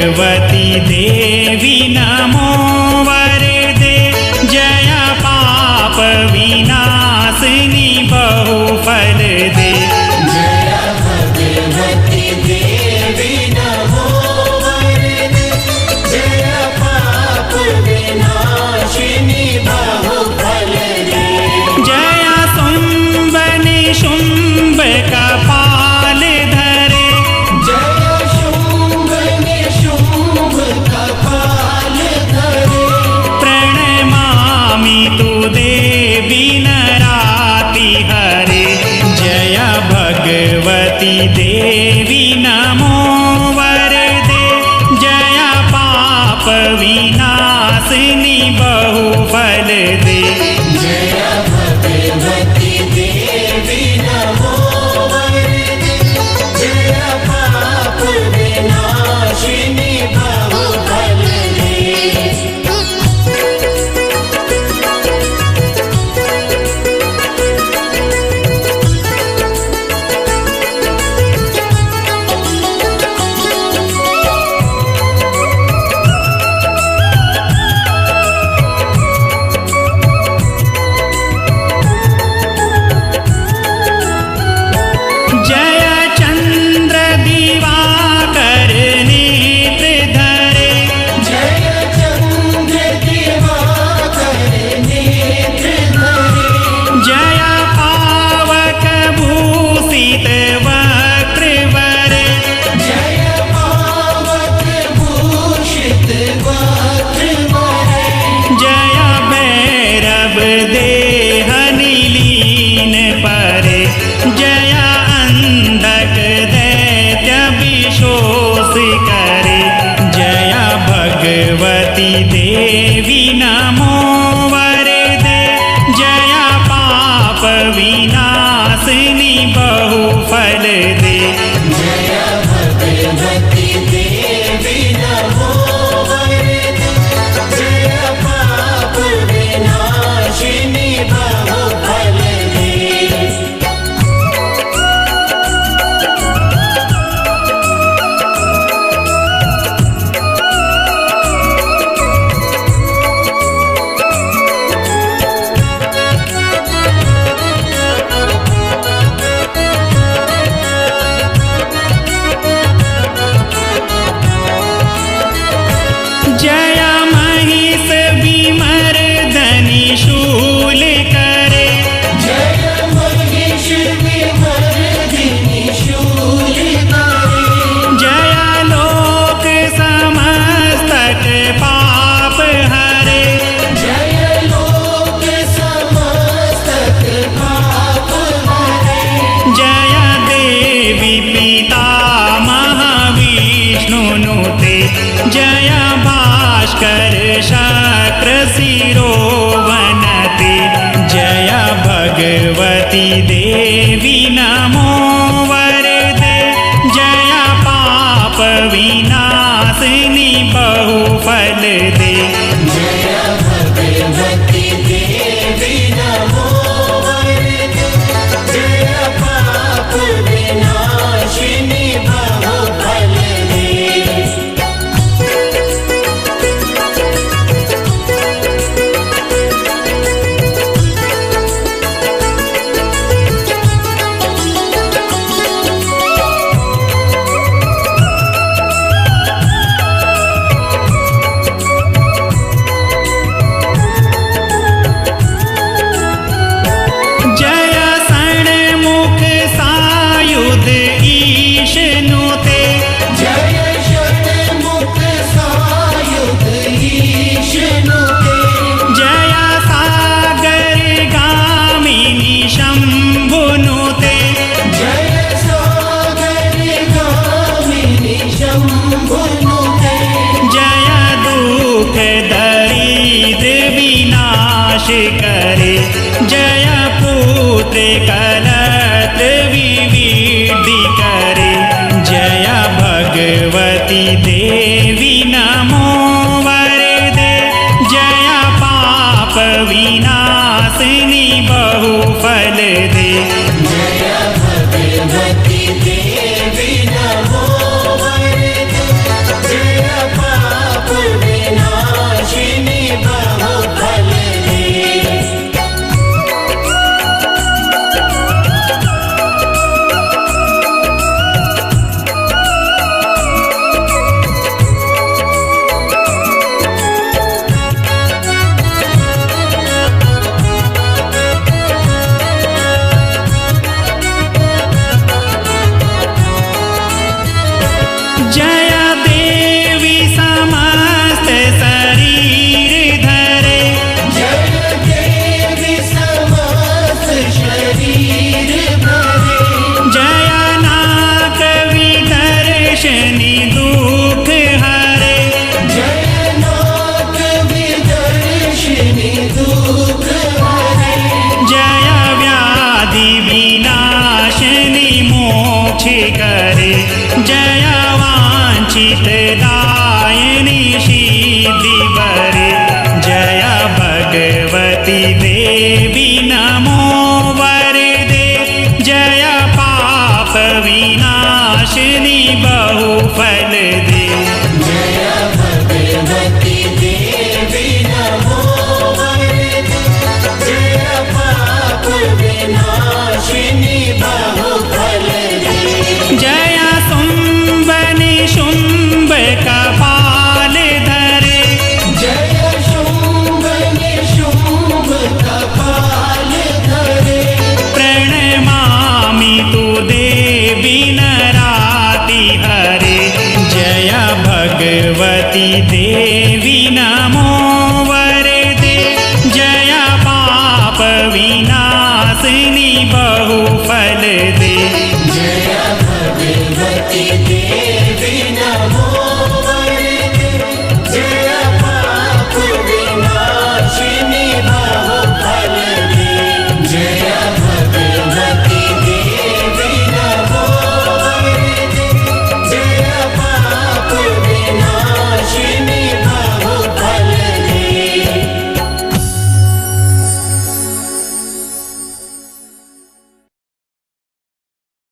भगवती देवी नमो वरदे जया पाप विनाशिनी बहुफल दे। जया भगवती देवी नमो वरदे जया पाप विनाशिनी बहुफल दे। जया शुंभ निशुंभ कपाल धरे जया शुंभ निशुंभ कपाल धरे। प्रणमामि तु देवी नराति हरे। जया भगवती देवी नमो वरदे जया पाप विनाशिनी बहुफल दे। जया भगवती देवी नमो वरदे जया पाप विनाशिनी बहुफल दे। जया चंद्र दिवाकर नेत्र धरे जया चंद्र दिवाकर नेत्र धरे। जया पावक भूषित वक्र वरे जया पावक भूषित वक्र वरे। जया भैरव देह नीलीन परे। जया अंधक दैत्य विशोष करे। जया भगवती देवी नमो वरदे जया पाप विनाशिनी बहुफल दे। जया भगवती देवी नमो वरदे जया पाप विनाशिनी बहुफल दे। जया महिष विमर्दनी शूल करे। जया महिष विमर्दिनी शूल करे। जया लोक समस्तक पाप हरे। जया लोक समस्तक पाप हरे। जया देवी पिता महाविष्णु नुते। जया भास्कर शक्र शिरोवनते। जया भगवती देवी नमो वरदे जया पाप विनाशिनी बहुफल दे। जया भगवती देवी नमो वरदे जया पाप विनाशिनी बहुफल दे। जया षण्मुख सायुध ईश नुते। जया षण्मुख सायुध ईश नुते। जया सागर गामिनी शंभु नुते। जया सागर गामिनी शंभु नुते। जया दुख दरिद्र विनाश करे। जया पुत्र कलत्र विविधि करे। जया भगवती देवी नमो वरदे जया पाप विनाशिनी बहुफल दे। जया भगवती देवी नमो वरदे जया व्याधि विनाशिनी मोक्ष करे जया वांछित दायिनी सिद्धि वरे जया भगवती देवी नमो वरदे जया पाप विनाशिनी बहुफल दे जय भगवती देवी नमो वरदे जय पाप विनाशिनी बहुफल दे जया शुंभ निशुंभ कपाल धरे जय शुंभ निशुंभ कपाल धरे प्रणमामि तु देवी नराति हरे जया भगवती देवी